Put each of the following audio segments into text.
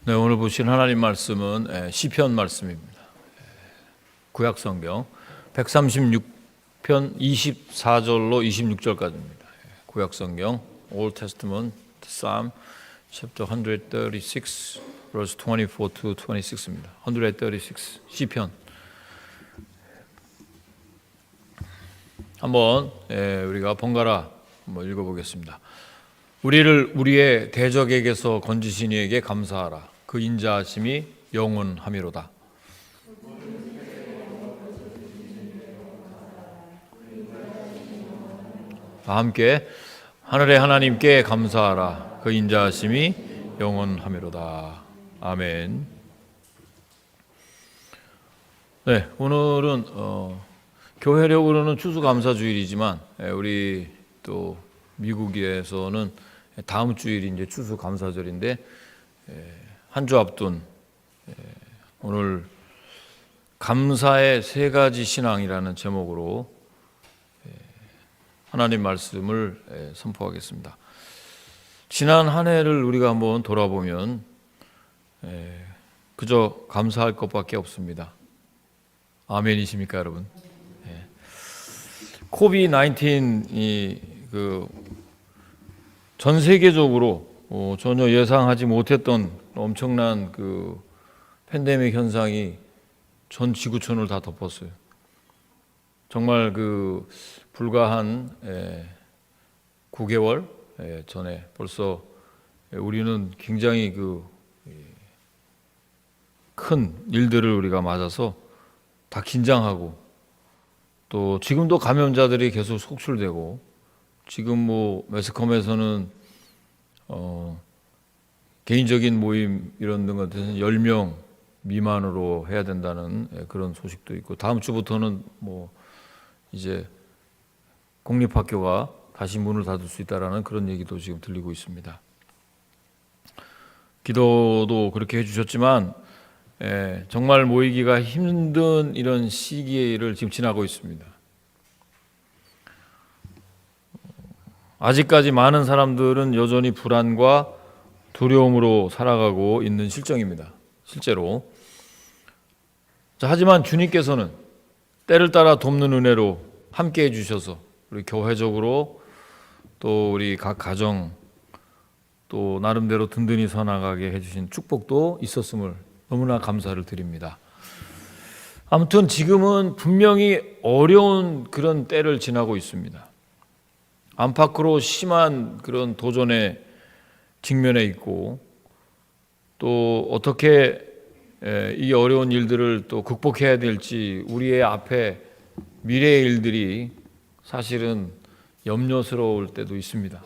네, 오늘 보신 하나님 말씀은 시편 말씀입니다. 구약 성경 136편 24절로 26절까지입니다. 구약 성경 Old Testament Psalm chapter 136 verse 24 to 26입니다. 136 시편. 한번 우리가 번갈아 한번 읽어보겠습니다. 우리를 우리의 대적에게서 건지신 이에게 감사하라. 그 인자하심이 영원하미로다. 다 함께 하늘의 하나님께 감사하라. 그 인자하심이 영원하미로다. 아멘. 네, 오늘은 교회력으로는 추수감사주일이지만 우리 또 미국에서는 다음 주일이 이제 추수감사절인데 한 주 앞둔 오늘 감사의 세 가지 신앙이라는 제목으로 하나님 말씀을 선포하겠습니다. 지난 한 해를 우리가 한번 돌아보면 그저 감사할 것밖에 없습니다. 아멘이십니까, 여러분? 코비드-19이 전 세계적으로 전혀 예상하지 못했던 엄청난 그 팬데믹 현상이 전 지구촌을 다 덮었어요. 정말 불과 한 9개월 전에 벌써 우리는 굉장히 큰 일들을 우리가 맞아서 다 긴장하고 또 지금도 감염자들이 계속 속출되고 지금 매스컴에서는 개인적인 모임 이런 것들은 10명 미만으로 해야 된다는 그런 소식도 있고 다음 주부터는 이제 공립학교가 다시 문을 닫을 수 있다라는 그런 얘기도 지금 들리고 있습니다. 기도도 그렇게 해주셨지만 정말 모이기가 힘든 이런 시기를 지금 지나고 있습니다. 아직까지 많은 사람들은 여전히 불안과 두려움으로 살아가고 있는 실정입니다. 실제로. 하지만 주님께서는 때를 따라 돕는 은혜로 함께 해주셔서 우리 교회적으로 또 우리 각 가정 또 나름대로 든든히 서나가게 해주신 축복도 있었음을 너무나 감사를 드립니다. 아무튼 지금은 분명히 어려운 그런 때를 지나고 있습니다. 안팎으로 심한 그런 도전에 직면해 있고 또 어떻게 이 어려운 일들을 또 극복해야 될지 우리의 앞에 미래의 일들이 사실은 염려스러울 때도 있습니다.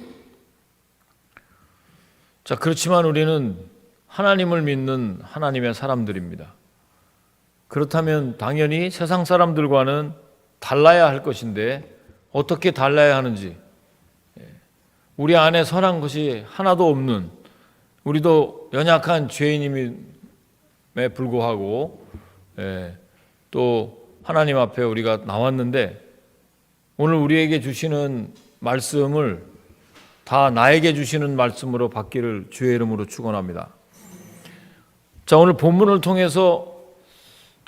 자, 그렇지만 우리는 하나님을 믿는 하나님의 사람들입니다. 그렇다면 당연히 세상 사람들과는 달라야 할 것인데 어떻게 달라야 하는지 우리 안에 선한 것이 하나도 없는 우리도 연약한 죄인임에 불구하고 또 하나님 앞에 우리가 나왔는데 오늘 우리에게 주시는 말씀을 다 나에게 주시는 말씀으로 받기를 주의 이름으로 축원합니다. 자, 오늘 본문을 통해서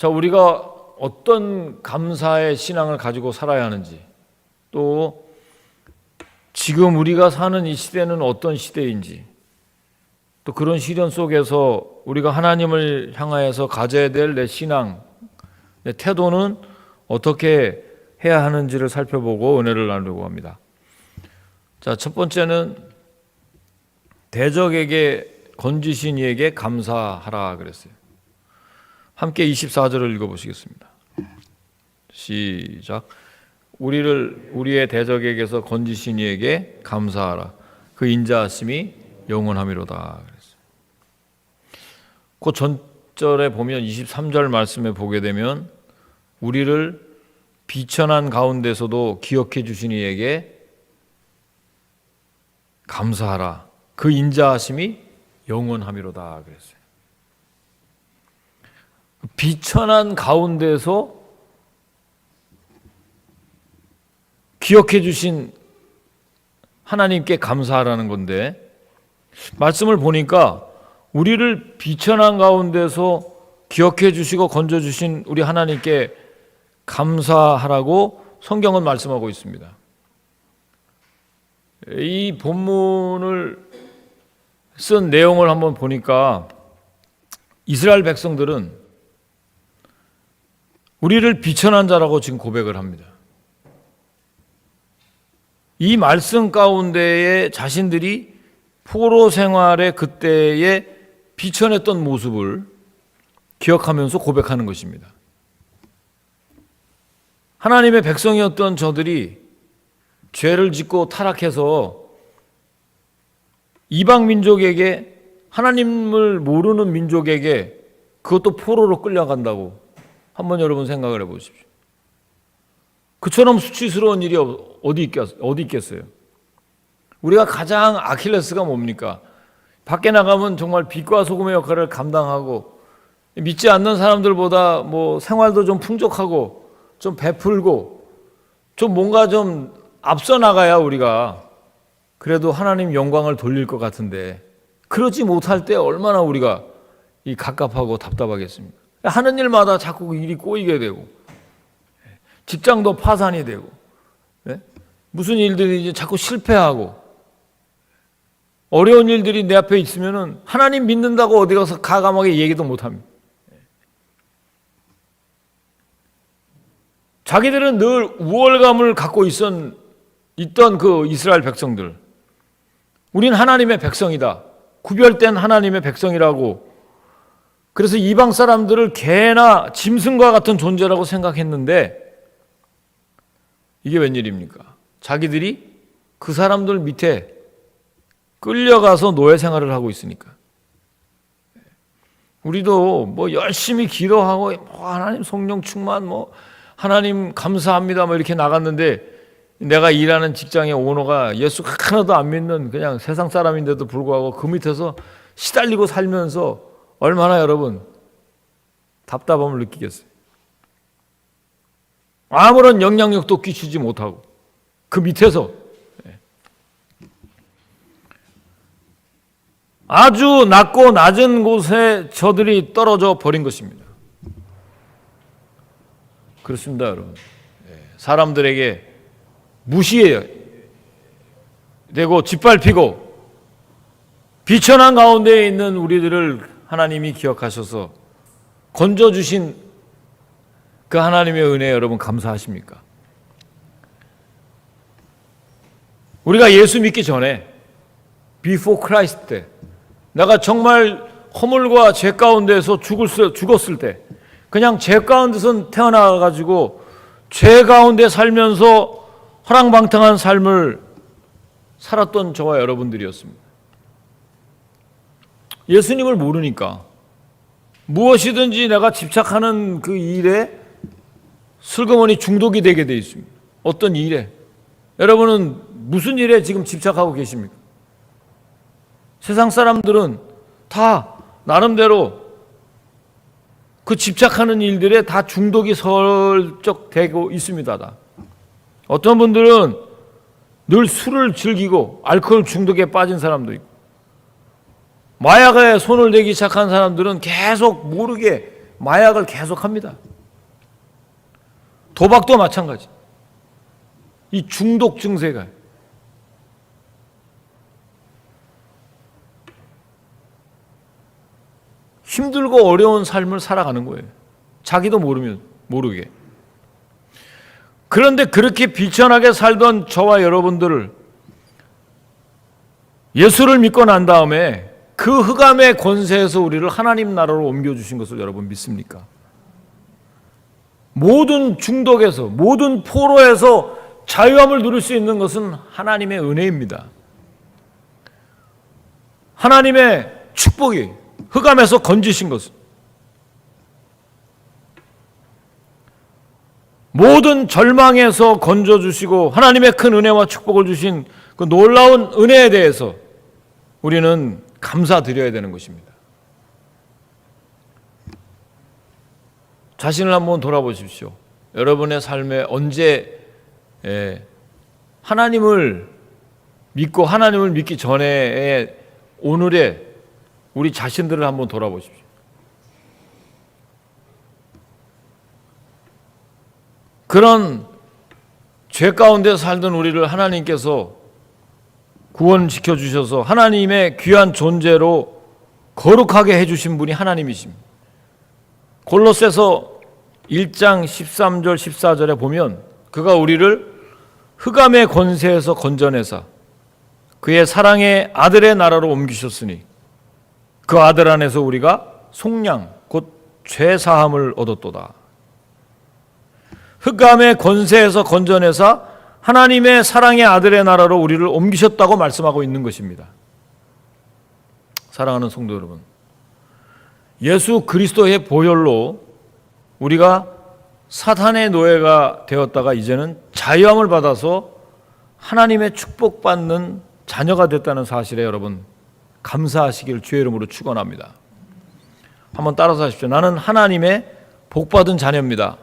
우리가 어떤 감사의 신앙을 가지고 살아야 하는지 또 지금 우리가 사는 이 시대는 어떤 시대인지 또 그런 시련 속에서 우리가 하나님을 향하여서 가져야 될 내 신앙, 내 태도는 어떻게 해야 하는지를 살펴보고 은혜를 나누려고 합니다. 자, 첫 번째는 대적에게 건지신 이에게 감사하라 그랬어요. 함께 24절을 읽어보시겠습니다. 시작. 우리를 우리의 대적에게서 건지신 이에게 감사하라. 그 인자하심이 영원하미로다 그랬어요. 그 전절에 보면 23절 말씀에 보게 되면 우리를 비천한 가운데서도 기억해 주신 이에게 감사하라. 그 인자하심이 영원하미로다 그랬어요. 비천한 가운데서 기억해 주신 하나님께 감사하라는 건데 말씀을 보니까 우리를 비천한 가운데서 기억해 주시고 건져 주신 우리 하나님께 감사하라고 성경은 말씀하고 있습니다. 이 본문을 쓴 내용을 한번 보니까 이스라엘 백성들은 우리를 비천한 자라고 지금 고백을 합니다. 이 말씀 가운데에 자신들이 포로 생활의 그때의 비천했던 모습을 기억하면서 고백하는 것입니다. 하나님의 백성이었던 저들이 죄를 짓고 타락해서 이방 민족에게, 하나님을 모르는 민족에게 그것도 포로로 끌려간다고 한번 여러분 생각을 해보십시오. 그처럼 수치스러운 일이 어디 있겠어요? 우리가 가장 아킬레스가 뭡니까? 밖에 나가면 정말 빛과 소금의 역할을 감당하고 믿지 않는 사람들보다 생활도 좀 풍족하고 좀 베풀고 좀 뭔가 좀 앞서 나가야 우리가 그래도 하나님 영광을 돌릴 것 같은데, 그러지 못할 때 얼마나 우리가 이 갑갑하고 답답하겠습니까? 하는 일마다 자꾸 일이 꼬이게 되고 직장도 파산이 되고 무슨 일들이 이제 자꾸 실패하고 어려운 일들이 내 앞에 있으면은 하나님 믿는다고 어디 가서 가감하게 얘기도 못합니다. 자기들은 늘 우월감을 갖고 있던 그 이스라엘 백성들, 우린 하나님의 백성이다, 구별된 하나님의 백성이라고, 그래서 이방 사람들을 개나 짐승과 같은 존재라고 생각했는데 이게 웬일입니까? 자기들이 그 사람들 밑에 끌려가서 노예 생활을 하고 있으니까. 우리도 열심히 기도하고 하나님 성령 충만, 하나님 감사합니다 이렇게 나갔는데, 내가 일하는 직장의 오너가 예수 하나도 안 믿는 그냥 세상 사람인데도 불구하고 그 밑에서 시달리고 살면서 얼마나 여러분 답답함을 느끼겠어요. 아무런 영향력도 끼치지 못하고 그 밑에서 아주 낮고 낮은 곳에 저들이 떨어져 버린 것입니다. 그렇습니다, 여러분. 사람들에게 무시되고 짓밟히고 비천한 가운데에 있는 우리들을 하나님이 기억하셔서 건져주신 그 하나님의 은혜에 여러분 감사하십니까? 우리가 예수 믿기 전에 Before Christ 때, 내가 정말 허물과 죄 가운데서 죽었을 때, 그냥 죄 가운데서 태어나가지고 죄 가운데 살면서 허랑방탕한 삶을 살았던 저와 여러분들이었습니다. 예수님을 모르니까 무엇이든지 내가 집착하는 그 일에 슬그머니 중독이 되게 되어 있습니다. 어떤 일에? 여러분은 무슨 일에 지금 집착하고 계십니까? 세상 사람들은 다 나름대로 그 집착하는 일들에 다 중독이 설적되고 있습니다. 다. 어떤 분들은 늘 술을 즐기고 알코올 중독에 빠진 사람도 있고, 마약에 손을 대기 시작한 사람들은 계속 모르게 마약을 계속합니다. 도박도 마찬가지. 이 중독 증세가 힘들고 어려운 삶을 살아가는 거예요. 자기도 모르게. 그런데 그렇게 비천하게 살던 저와 여러분들을 예수를 믿고 난 다음에 그 흑암의 권세에서 우리를 하나님 나라로 옮겨주신 것을 여러분 믿습니까? 모든 중독에서, 모든 포로에서 자유함을 누릴 수 있는 것은 하나님의 은혜입니다. 하나님의 축복이 흑암에서 건지신 것은, 모든 절망에서 건져주시고 하나님의 큰 은혜와 축복을 주신 그 놀라운 은혜에 대해서 우리는 감사드려야 되는 것입니다. 자신을 한번 돌아보십시오. 여러분의 삶에 언제 하나님을 믿고 하나님을 믿기 전에 오늘의 우리 자신들을 한번 돌아보십시오. 그런 죄 가운데 살던 우리를 하나님께서 구원시켜 주셔서 하나님의 귀한 존재로 거룩하게 해주신 분이 하나님이십니다. 골로새서 1장 13절 14절에 보면 그가 우리를 흑암의 권세에서 건져내사 그의 사랑의 아들의 나라로 옮기셨으니 그 아들 안에서 우리가 속량 곧 죄사함을 얻었도다. 흑암의 권세에서 건져내사 하나님의 사랑의 아들의 나라로 우리를 옮기셨다고 말씀하고 있는 것입니다. 사랑하는 성도 여러분, 예수 그리스도의 보혈로 우리가 사탄의 노예가 되었다가 이제는 자유함을 받아서 하나님의 축복받는 자녀가 됐다는 사실에 여러분 감사하시기를 주의 이름으로 축원합니다. 한번 따라서 하십시오. 나는 하나님의 복받은 자녀입니다.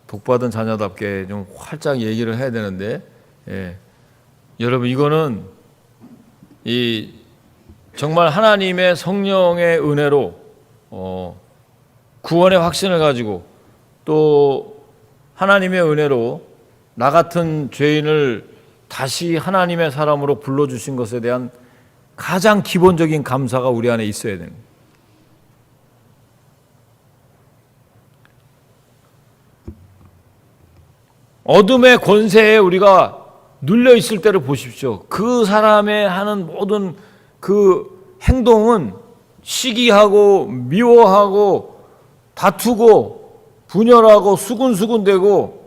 복받은 자녀답게 좀 활짝 얘기를 해야 되는데, 여러분 이거는 정말 하나님의 성령의 은혜로 구원의 확신을 가지고 또 하나님의 은혜로 나 같은 죄인을 다시 하나님의 사람으로 불러주신 것에 대한 가장 기본적인 감사가 우리 안에 있어야 됩니다. 어둠의 권세에 우리가 눌려 있을 때를 보십시오. 그 사람의 하는 모든 그 행동은 시기하고 미워하고 다투고 분열하고 수군수군대고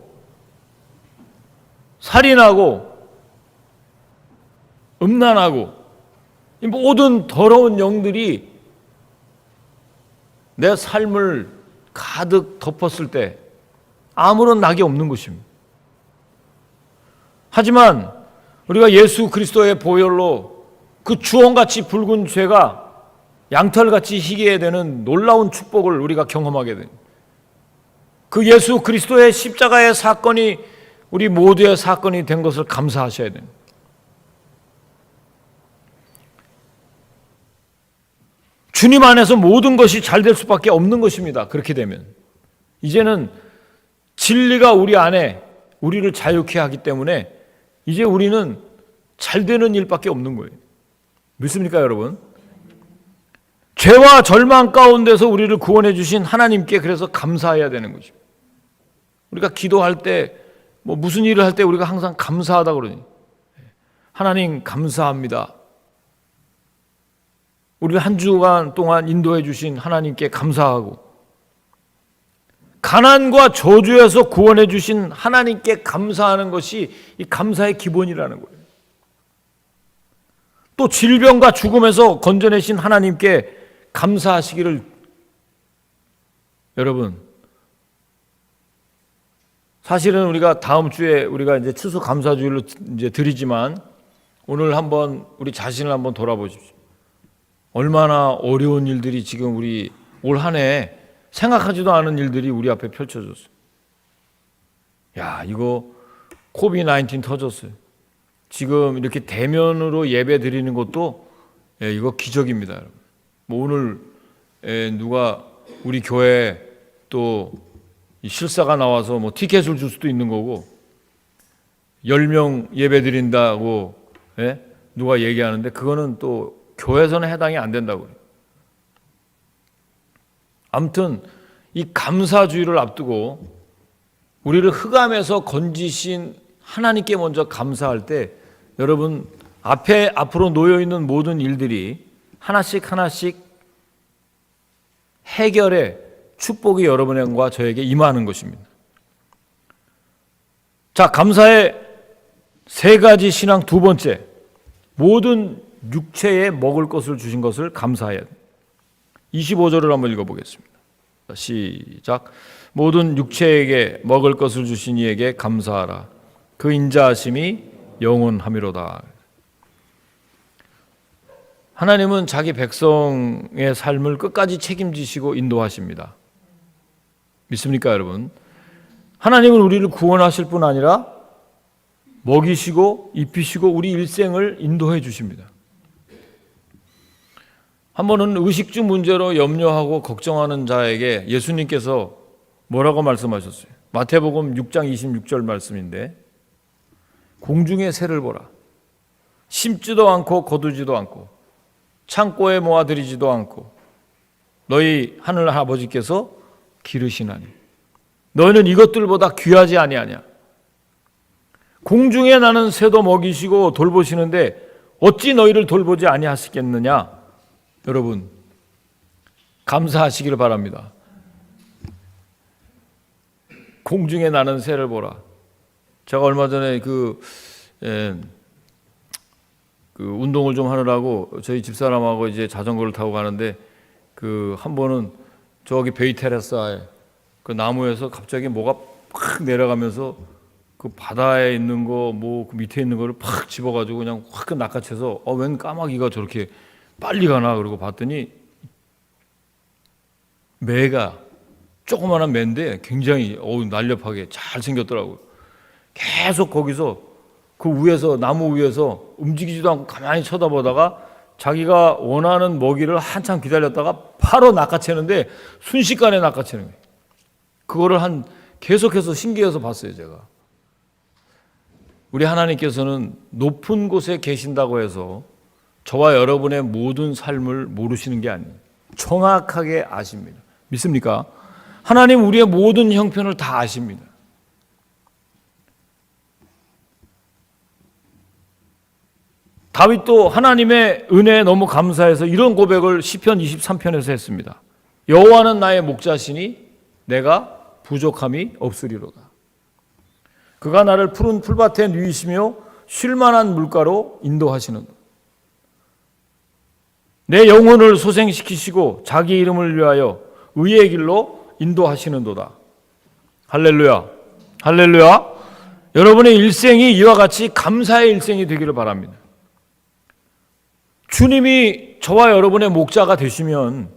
살인하고 음란하고 이 모든 더러운 영들이 내 삶을 가득 덮었을 때 아무런 낙이 없는 것입니다. 하지만 우리가 예수 그리스도의 보혈로 그 주홍같이 붉은 죄가 양털같이 희게 되는 놀라운 축복을 우리가 경험하게 됩니다. 그 예수 그리스도의 십자가의 사건이 우리 모두의 사건이 된 것을 감사하셔야 됩니다. 주님 안에서 모든 것이 잘 될 수밖에 없는 것입니다. 그렇게 되면 이제는 진리가 우리 안에 우리를 자유케 하기 때문에 이제 우리는 잘 되는 일밖에 없는 거예요. 믿습니까, 여러분? 죄와 절망 가운데서 우리를 구원해 주신 하나님께 그래서 감사해야 되는 것입니다. 우리가 기도할 때 무슨 일을 할 때 우리가 항상 감사하다 그러니 하나님 감사합니다. 우리를 한 주간 동안 인도해 주신 하나님께 감사하고 가난과 저주에서 구원해 주신 하나님께 감사하는 것이 이 감사의 기본이라는 거예요. 또 질병과 죽음에서 건져내신 하나님께 감사하시기를 여러분 사실은 우리가 다음 주에 우리가 이제 추수 감사주일로 이제 드리지만 오늘 한번 우리 자신을 한번 돌아보십시오. 얼마나 어려운 일들이 지금 우리 올 한 해 생각하지도 않은 일들이 우리 앞에 펼쳐졌어요. 야, 이거 코비드-19 터졌어요. 지금 이렇게 대면으로 예배 드리는 것도 이거 기적입니다, 여러분. 오늘 누가 우리 교회 또 실사가 나와서 티켓을 줄 수도 있는 거고 10명 예배 드린다고 누가 얘기하는데 그거는 또 교회에서는 해당이 안 된다고 그래요. 아무튼 이 감사주의를 앞두고 우리를 흑암에서 건지신 하나님께 먼저 감사할 때 여러분 앞으로 놓여있는 모든 일들이 하나씩 하나씩 해결의 축복이 여러분과 저에게 임하는 것입니다. 자, 감사의 세 가지 신앙 두 번째, 모든 육체에 먹을 것을 주신 것을 감사해야 됩니다. 25절을 한번 읽어보겠습니다. 시작. 모든 육체에게 먹을 것을 주신 이에게 감사하라. 그 인자하심이 영원하미로다. 하나님은 자기 백성의 삶을 끝까지 책임지시고 인도하십니다. 믿습니까, 여러분? 하나님은 우리를 구원하실 뿐 아니라 먹이시고 입히시고 우리 일생을 인도해 주십니다. 한 번은 의식주 문제로 염려하고 걱정하는 자에게 예수님께서 뭐라고 말씀하셨어요? 마태복음 6장 26절 말씀인데, 공중의 새를 보라. 심지도 않고 거두지도 않고 창고에 모아들이지도 않고 너희 하늘 아버지께서 기르시나니 너희는 이것들보다 귀하지 아니하냐. 공중에 나는 새도 먹이시고 돌보시는데 어찌 너희를 돌보지 아니하시겠느냐. 여러분, 감사하시기를 바랍니다. 공중에 나는 새를 보라. 제가 얼마 전에 그 운동을 좀 하느라고 저희 집사람하고 이제 자전거를 타고 가는데, 그 한 번은 저기 베이 테라스에 그 나무에서 갑자기 뭐가 팍 내려가면서 그 바다에 있는 거 뭐 그 밑에 있는 거를 팍 집어가지고 그냥 확 낚아채서 웬 까마귀가 저렇게 빨리 가나 그러고 봤더니 매가, 조그마한 매인데 굉장히 날렵하게 잘 생겼더라고요. 계속 거기서 그 위에서, 나무 위에서 움직이지도 않고 가만히 쳐다보다가 자기가 원하는 먹이를 한참 기다렸다가 바로 낚아채는데 순식간에 낚아채는 거예요. 그거를 계속해서 신기해서 봤어요, 제가. 우리 하나님께서는 높은 곳에 계신다고 해서 저와 여러분의 모든 삶을 모르시는 게 아니에요. 정확하게 아십니다. 믿습니까? 하나님 우리의 모든 형편을 다 아십니다. 다윗도 하나님의 은혜에 너무 감사해서 이런 고백을 시편 23편에서 했습니다. 여호와는 나의 목자시니 내가 부족함이 없으리로다. 그가 나를 푸른 풀밭에 누이시며 쉴만한 물가로 인도하시는도다. 내 영혼을 소생시키시고 자기 이름을 위하여 의의 길로 인도하시는도다. 할렐루야, 할렐루야. 여러분의 일생이 이와 같이 감사의 일생이 되기를 바랍니다. 주님이 저와 여러분의 목자가 되시면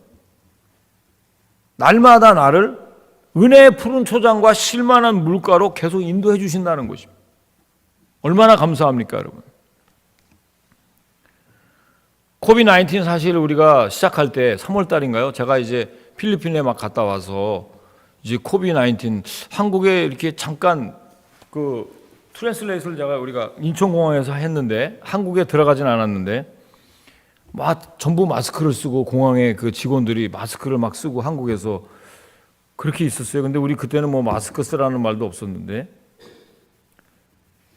날마다 나를 은혜의 푸른 초장과 쉴만한 물가로 계속 인도해 주신다는 것입니다. 얼마나 감사합니까, 여러분? 코비드-19 사실 우리가 시작할 때 3월 달인가요? 제가 이제 필리핀에 막 갔다 와서 이제 코비드-19 한국에 이렇게 잠깐 그 트랜슬레이트를 우리가 인천공항에서 했는데 한국에 들어가진 않았는데 전부 마스크를 쓰고 공항에 그 직원들이 마스크를 막 쓰고 한국에서 그렇게 있었어요. 근데 우리 그때는 뭐 마스크 쓰라는 말도 없었는데,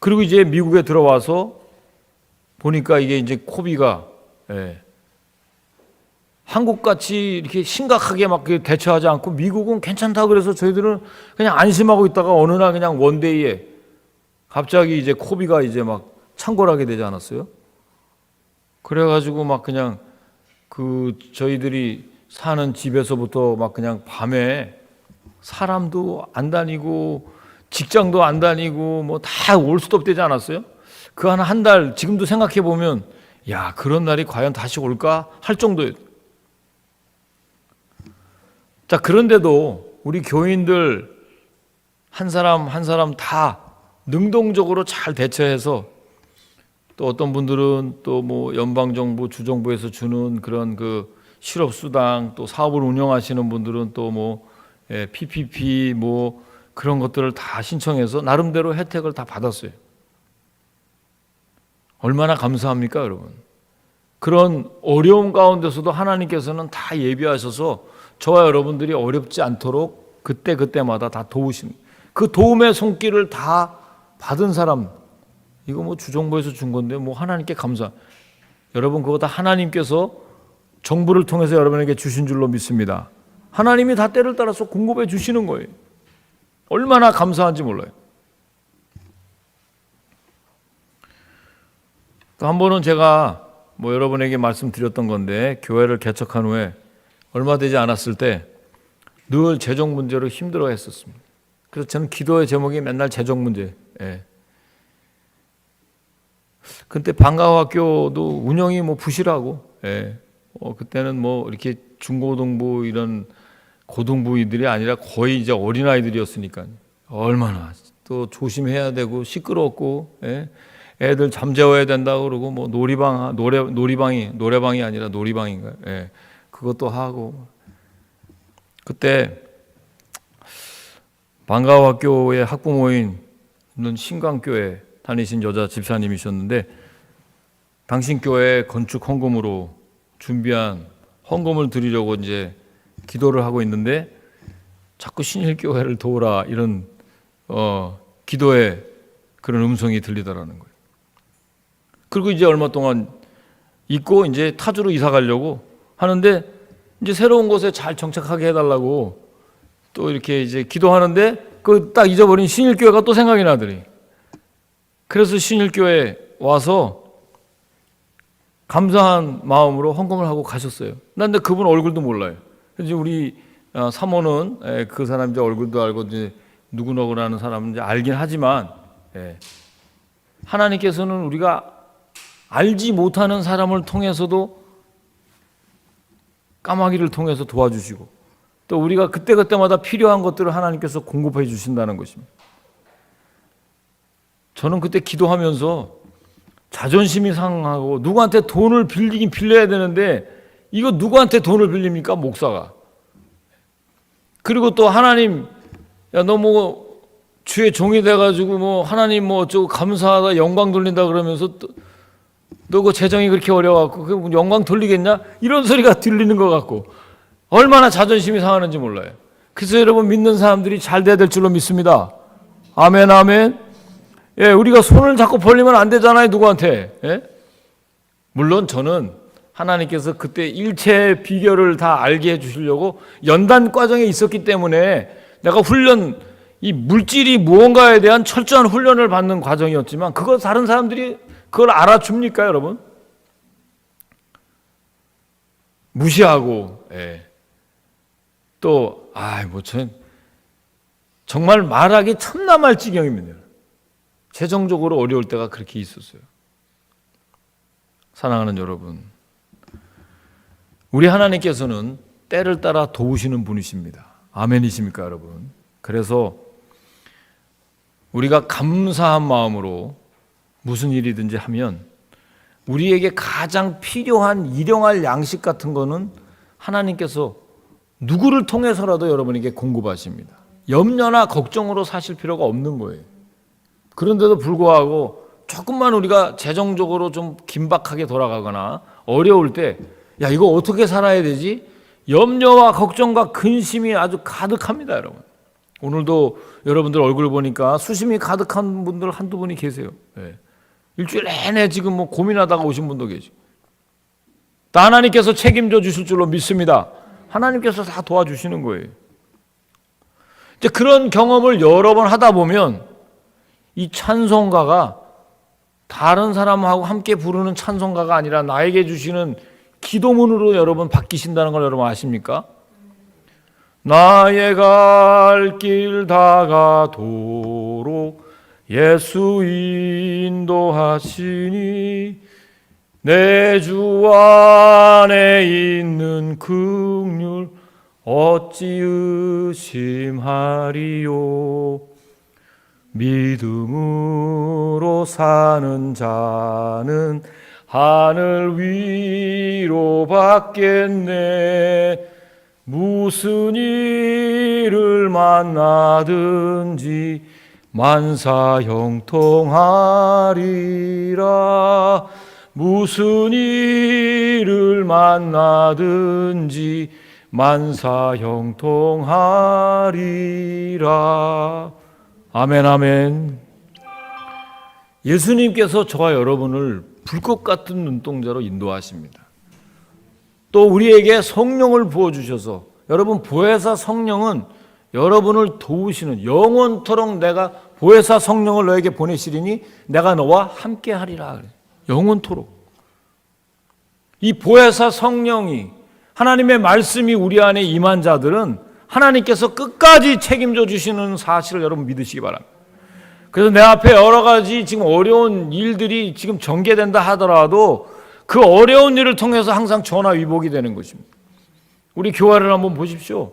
그리고 이제 미국에 들어와서 보니까 이게 이제 코비가 한국같이 이렇게 심각하게 막 대처하지 않고 미국은 괜찮다 그래서 저희들은 그냥 안심하고 있다가 어느 날 그냥 원데이에 갑자기 이제 코비가 이제 막 창궐하게 되지 않았어요? 그래가지고 막 그냥 저희들이 사는 집에서부터 막 그냥 밤에 사람도 안 다니고 직장도 안 다니고 뭐 다 올 수도 없대지 않았어요? 그 한 달, 지금도 생각해 보면 야, 그런 날이 과연 다시 올까 할 정도예요. 자, 그런데도 우리 교인들 한 사람 한 사람 다 능동적으로 잘 대처해서, 또 어떤 분들은 또 뭐 연방정부, 주정부에서 주는 그런 그 실업수당, 또 사업을 운영하시는 분들은 또 뭐 PPP 뭐 그런 것들을 다 신청해서 나름대로 혜택을 다 받았어요. 얼마나 감사합니까, 여러분? 그런 어려움 가운데서도 하나님께서는 다 예비하셔서 저와 여러분들이 어렵지 않도록 그때마다 다 도우십니다. 그 도움의 손길을 다 받은 사람, 이거 뭐 주정부에서 준 건데 뭐 하나님께 감사. 여러분, 그거 다 하나님께서 정부를 통해서 여러분에게 주신 줄로 믿습니다. 하나님이 다 때를 따라서 공급해 주시는 거예요. 얼마나 감사한지 몰라요. 또 한 번은 제가 뭐 여러분에게 말씀드렸던 건데, 교회를 개척한 후에 얼마 되지 않았을 때 늘 재정 문제로 힘들어 했었습니다. 그래서 저는 기도의 제목이 맨날 재정 문제. 그때 방과학교도 운영이 뭐 부실하고, 그때는 뭐 이렇게 중고등부 이런 고등부이들이 아니라 거의 이제 어린아이들이었으니까 얼마나 또 조심해야 되고 시끄럽고, 예? 애들 잠재워야 된다고 그러고 뭐 노래방이 아니라 놀이방인가요? 예. 그것도 하고. 그때 방과학교의 학부모인 신강교회 다니신 여자 집사님이셨는데 당신 교회 건축 헌금으로 준비한 헌금을 드리려고 이제 기도를 하고 있는데 자꾸 신일교회를 도우라 이런 기도에 그런 음성이 들리더라는 거예요. 그리고 이제 얼마 동안 있고 이제 타주로 이사 가려고 하는데 이제 새로운 곳에 잘 정착하게 해달라고 또 이렇게 이제 기도하는데 그 딱 잊어버린 신일교회가 또 생각이 나더니 그래서 신일교회 와서 감사한 마음으로 헌금을 하고 가셨어요. 난 근데 그분 얼굴도 몰라요. 그래서 우리 사모는 그 사람 이제 얼굴도 알고 이제 누구누구라는 사람은 이제 알긴 하지만 하나님께서는 우리가 알지 못하는 사람을 통해서도 까마귀를 통해서 도와주시고 또 우리가 그때그때마다 필요한 것들을 하나님께서 공급해 주신다는 것입니다. 저는 그때 기도하면서 자존심이 상하고 누구한테 돈을 빌리긴 빌려야 되는데 이거 누구한테 돈을 빌립니까? 목사가. 그리고 또 하나님 야 너 뭐 주의 종이 돼가지고 뭐 하나님 뭐 어쩌고 감사하다 영광 돌린다 그러면서 너 그 재정이 그렇게 어려워갖고 그 영광 돌리겠냐? 이런 소리가 들리는 것 같고 얼마나 자존심이 상하는지 몰라요. 그래서 여러분 믿는 사람들이 잘 돼야 될 줄로 믿습니다. 아멘 아멘. 예, 우리가 손을 자꾸 벌리면 안 되잖아요, 누구한테. 예? 물론 저는 하나님께서 그때 일체의 비결을 다 알게 해주시려고 연단 과정에 있었기 때문에 내가 이 물질이 무언가에 대한 철저한 훈련을 받는 과정이었지만 그거 다른 사람들이 그걸 알아줍니까, 여러분? 무시하고, 예. 또, 정말 말하기 참나말 지경입니다. 재정적으로 어려울 때가 그렇게 있었어요. 사랑하는 여러분, 우리 하나님께서는 때를 따라 도우시는 분이십니다. 아멘이십니까, 여러분? 그래서 우리가 감사한 마음으로 무슨 일이든지 하면 우리에게 가장 필요한 일용할 양식 같은 거는 하나님께서 누구를 통해서라도 여러분에게 공급하십니다. 염려나 걱정으로 사실 필요가 없는 거예요. 그런데도 불구하고 조금만 우리가 재정적으로 좀 긴박하게 돌아가거나 어려울 때 야 이거 어떻게 살아야 되지? 염려와 걱정과 근심이 아주 가득합니다, 여러분. 오늘도 여러분들 얼굴 보니까 수심이 가득한 분들 한두 분이 계세요. 네. 일주일 내내 지금 뭐 고민하다가 오신 분도 계시고 다 하나님께서 책임져 주실 줄로 믿습니다. 하나님께서 다 도와주시는 거예요. 이제 그런 경험을 여러 번 하다 보면 이 찬송가가 다른 사람하고 함께 부르는 찬송가가 아니라 나에게 주시는 기도문으로 여러분 바뀌신다는 걸 여러분 아십니까? 나의 갈 길 다가도록 예수 인도하시니 내 주 안에 있는 긍휼 어찌 의심하리요. 믿음으로 사는 자는 하늘 위로 받겠네. 무슨 일을 만나든지 만사 형통하리라. 무슨 일을 만나든지 만사 형통하리라. 아멘 아멘. 예수님께서 저와 여러분을 불꽃 같은 눈동자로 인도하십니다. 또 우리에게 성령을 부어주셔서 여러분 보혜사 성령은 여러분을 도우시는 영원토록 내가 보혜사 성령을 너에게 보내시리니 내가 너와 함께 하리라. 영원토록. 이 보혜사 성령이 하나님의 말씀이 우리 안에 임한 자들은 하나님께서 끝까지 책임져 주시는 사실을 여러분 믿으시기 바랍니다. 그래서 내 앞에 여러 가지 지금 어려운 일들이 지금 전개된다 하더라도 그 어려운 일을 통해서 항상 전화위복이 되는 것입니다. 우리 교회를 한번 보십시오.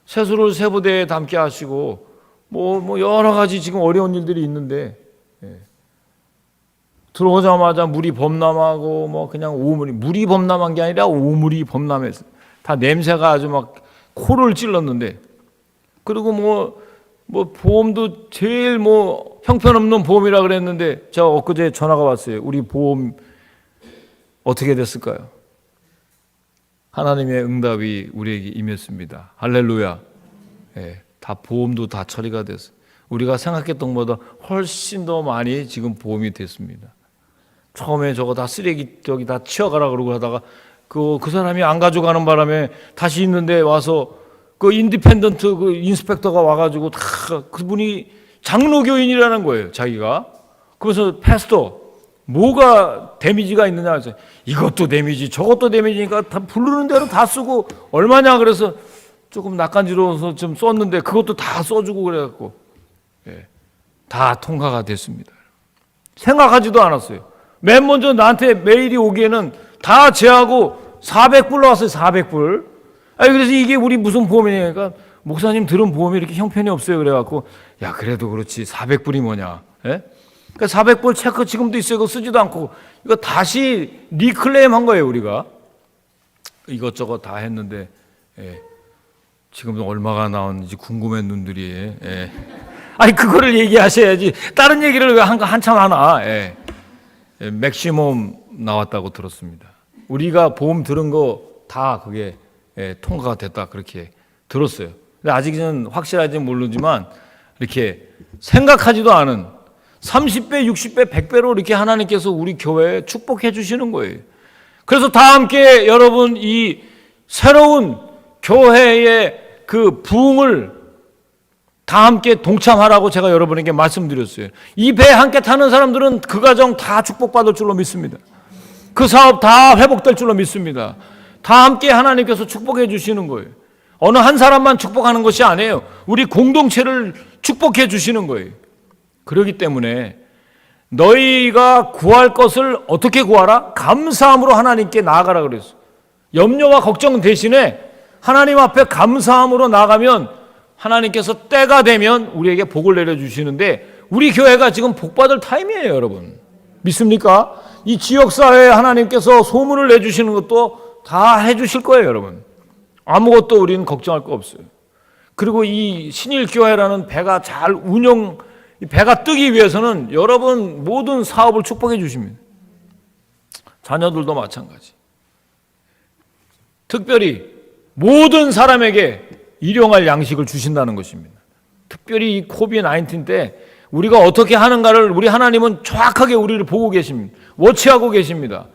세수를 세부대에 담게 하시고 뭐 여러 가지 지금 어려운 일들이 있는데, 들어오자마자 물이 범람하고 뭐 그냥 물이 범람한 게 아니라 오물이 범람했어요. 다 냄새가 아주 막 코를 찔렀는데, 그리고 뭐 보험도 제일 형편없는 보험이라 그랬는데, 제가 엊그제 전화가 왔어요. 우리 보험 어떻게 됐을까요? 하나님의 응답이 우리에게 임했습니다. 할렐루야. 다 보험도 다 처리가 됐어요. 우리가 생각했던 것보다 훨씬 더 많이 지금 보험이 됐습니다. 처음에 저거 다 쓰레기 저기 다 치워가라 그러고 하다가 그 사람이 안 가져가는 바람에 다시 있는데 와서 그 인디펜던트 그 인스펙터가 와가지고 다 그분이 장로교인이라는 거예요, 자기가. 그래서 패스터 뭐가 데미지가 있느냐 해서 이것도 데미지 저것도 데미지니까 다 부르는 대로 다 쓰고 얼마냐 그래서 조금 낯간지러워서 좀 썼는데 그것도 다 써주고 그래갖고 다 통과가 됐습니다. 생각하지도 않았어요. 맨 먼저 나한테 메일이 오기에는 다 제하고 400불 나왔어요. 400불. 그래서 이게 우리 무슨 보험이냐니까 목사님 들은 보험이 이렇게 형편이 없어요. 그래갖고 야 그래도 그렇지 400불이 뭐냐. 그러니까 400불 체크 지금도 있어요. 그거 쓰지도 않고 이거 다시 리클레임 한 거예요. 우리가 이것저것 다 했는데 지금 얼마가 나왔는지 궁금한 눈들이. 아니 그거를 얘기하셔야지. 다른 얘기를 왜 한참 하나. 맥시멈 나왔다고 들었습니다. 우리가 보험 들은 거 다 그게 통과가 됐다 그렇게 들었어요. 근데 아직은 확실하지 모르지만 이렇게 생각하지도 않은 30배, 60배, 100배로 이렇게 하나님께서 우리 교회에 축복해 주시는 거예요. 그래서 다 함께 여러분 이 새로운 교회의 그 부흥을 다 함께 동참하라고 제가 여러분에게 말씀드렸어요. 이 배에 함께 타는 사람들은 그 가정 다 축복받을 줄로 믿습니다. 그 사업 다 회복될 줄로 믿습니다. 다 함께 하나님께서 축복해 주시는 거예요. 어느 한 사람만 축복하는 것이 아니에요. 우리 공동체를 축복해 주시는 거예요. 그렇기 때문에 너희가 구할 것을 어떻게 구하라? 감사함으로 하나님께 나아가라 그랬어요. 염려와 걱정 대신에 하나님 앞에 감사함으로 나가면 하나님께서 때가 되면 우리에게 복을 내려주시는데 우리 교회가 지금 복받을 타임이에요, 여러분. 믿습니까? 이 지역사회에 하나님께서 소문을 내주시는 것도 다 해주실 거예요, 여러분. 아무것도 우리는 걱정할 거 없어요. 그리고 이 신일교회라는 배가 잘 배가 뜨기 위해서는 여러분 모든 사업을 축복해 주십니다. 자녀들도 마찬가지. 특별히 모든 사람에게 일용할 양식을 주신다는 것입니다. 특별히 이 코비드-19 때 우리가 어떻게 하는가를 우리 하나님은 정확하게 우리를 보고 계십니다. 워치하고 계십니다.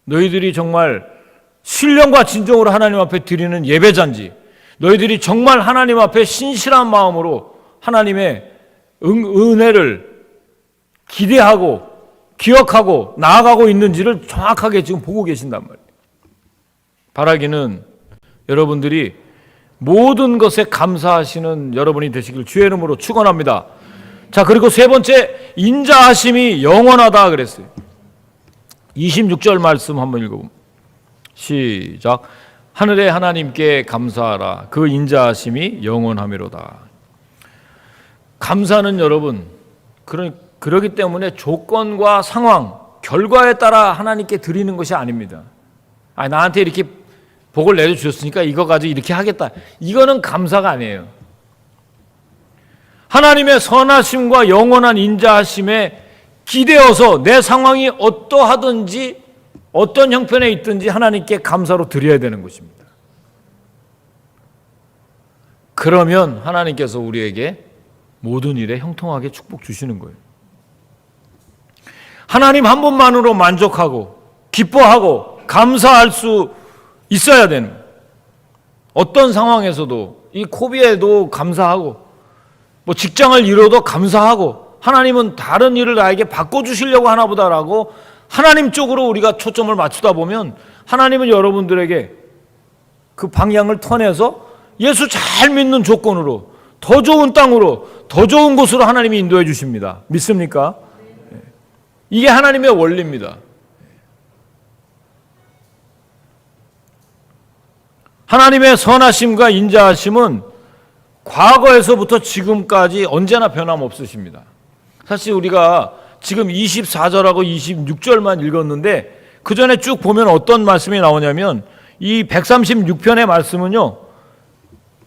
너희들이 정말 신령과 진정으로 하나님 앞에 드리는 예배자인지, 너희들이 정말 하나님 앞에 신실한 마음으로 하나님의 은혜를 기대하고 기억하고 나아가고 있는지를 정확하게 지금 보고 계신단 말이에요. 바라기는 여러분들이 모든 것에 감사하시는 여러분이 되시길 주의 이름으로 축원합니다. 자, 그리고 세 번째, 인자하심이 영원하다 그랬어요. 26절 말씀 한번 읽어봅니다. 시작. 하늘의 하나님께 감사하라. 그 인자하심이 영원하미로다. 감사는 여러분, 그러기 때문에 조건과 상황, 결과에 따라 하나님께 드리는 것이 아닙니다. 나한테 이렇게 복을 내려주셨으니까 이거 가지고 이렇게 하겠다. 이거는 감사가 아니에요. 하나님의 선하심과 영원한 인자하심에 기대어서 내 상황이 어떠하든지 어떤 형편에 있든지 하나님께 감사로 드려야 되는 것입니다. 그러면 하나님께서 우리에게 모든 일에 형통하게 축복 주시는 거예요. 하나님 한 분만으로 만족하고 기뻐하고 감사할 수 있어야 되는 거예요. 어떤 상황에서도 이 코비에도 감사하고 직장을 잃어도 감사하고 하나님은 다른 일을 나에게 바꿔주시려고 하나보다라고 하나님 쪽으로 우리가 초점을 맞추다 보면 하나님은 여러분들에게 그 방향을 턴해서 예수 잘 믿는 조건으로 더 좋은 땅으로 더 좋은 곳으로 하나님이 인도해 주십니다. 믿습니까? 이게 하나님의 원리입니다. 하나님의 선하심과 인자하심은 과거에서부터 지금까지 언제나 변함없으십니다. 사실 우리가 지금 24절하고 26절만 읽었는데 그 전에 쭉 보면 어떤 말씀이 나오냐면 이 136편의 말씀은요,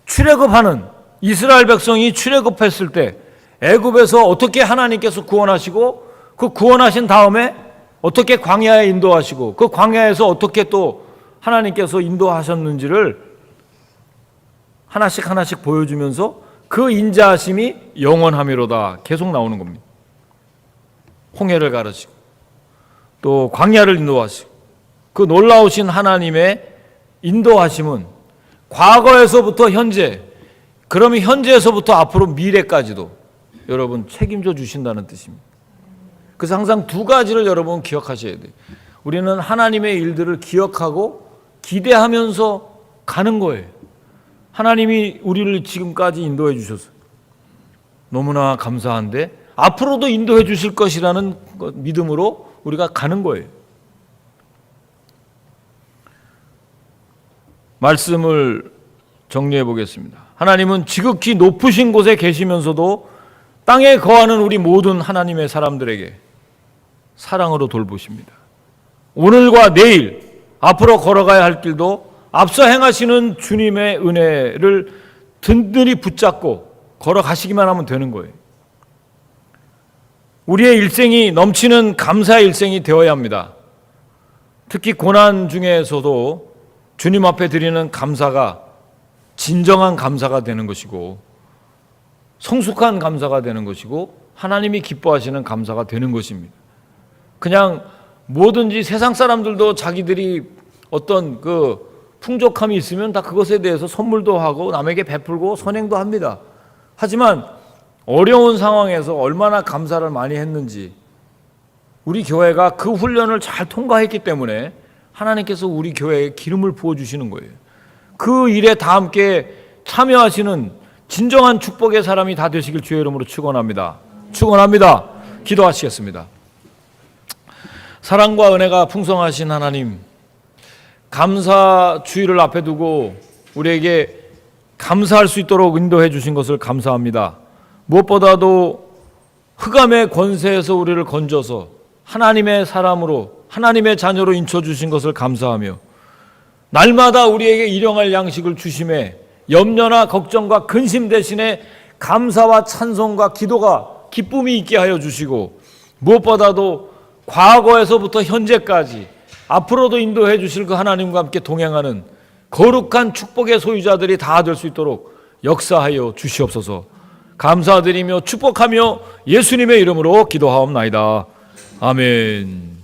출애굽하는 이스라엘 백성이 출애굽했을 때 애굽에서 어떻게 하나님께서 구원하시고 그 구원하신 다음에 어떻게 광야에 인도하시고 그 광야에서 어떻게 또 하나님께서 인도하셨는지를 하나씩 하나씩 보여주면서 그 인자하심이 영원하미로다 계속 나오는 겁니다. 홍해를 가르치고 또 광야를 인도하시고 그 놀라우신 하나님의 인도하심은 과거에서부터 현재, 그러면 현재에서부터 앞으로 미래까지도 여러분 책임져 주신다는 뜻입니다. 그래서 항상 두 가지를 여러분 기억하셔야 돼요. 우리는 하나님의 일들을 기억하고 기대하면서 가는 거예요. 하나님이 우리를 지금까지 인도해 주셔서 너무나 감사한데 앞으로도 인도해 주실 것이라는 믿음으로 우리가 가는 거예요. 말씀을 정리해 보겠습니다. 하나님은 지극히 높으신 곳에 계시면서도 땅에 거하는 우리 모든 하나님의 사람들에게 사랑으로 돌보십니다. 오늘과 내일 앞으로 걸어가야 할 길도 앞서 행하시는 주님의 은혜를 든든히 붙잡고 걸어가시기만 하면 되는 거예요. 우리의 일생이 넘치는 감사의 일생이 되어야 합니다. 특히 고난 중에서도 주님 앞에 드리는 감사가 진정한 감사가 되는 것이고 성숙한 감사가 되는 것이고 하나님이 기뻐하시는 감사가 되는 것입니다. 그냥 뭐든지 세상 사람들도 자기들이 어떤 그 풍족함이 있으면 다 그것에 대해서 선물도 하고 남에게 베풀고 선행도 합니다. 하지만 어려운 상황에서 얼마나 감사를 많이 했는지 우리 교회가 그 훈련을 잘 통과했기 때문에 하나님께서 우리 교회에 기름을 부어주시는 거예요. 그 일에 다 함께 참여하시는 진정한 축복의 사람이 다 되시길 주의 이름으로 축원합니다. 축원합니다. 기도하시겠습니다. 사랑과 은혜가 풍성하신 하나님, 감사 주의를 앞에 두고 우리에게 감사할 수 있도록 인도해 주신 것을 감사합니다. 무엇보다도 흑암의 권세에서 우리를 건져서 하나님의 사람으로 하나님의 자녀로 인쳐주신 것을 감사하며 날마다 우리에게 일용할 양식을 주심에 염려나 걱정과 근심 대신에 감사와 찬송과 기도가 기쁨이 있게 하여 주시고 무엇보다도 과거에서부터 현재까지 앞으로도 인도해 주실 그 하나님과 함께 동행하는 거룩한 축복의 소유자들이 다 될 수 있도록 역사하여 주시옵소서. 감사드리며 축복하며 예수님의 이름으로 기도하옵나이다. 아멘.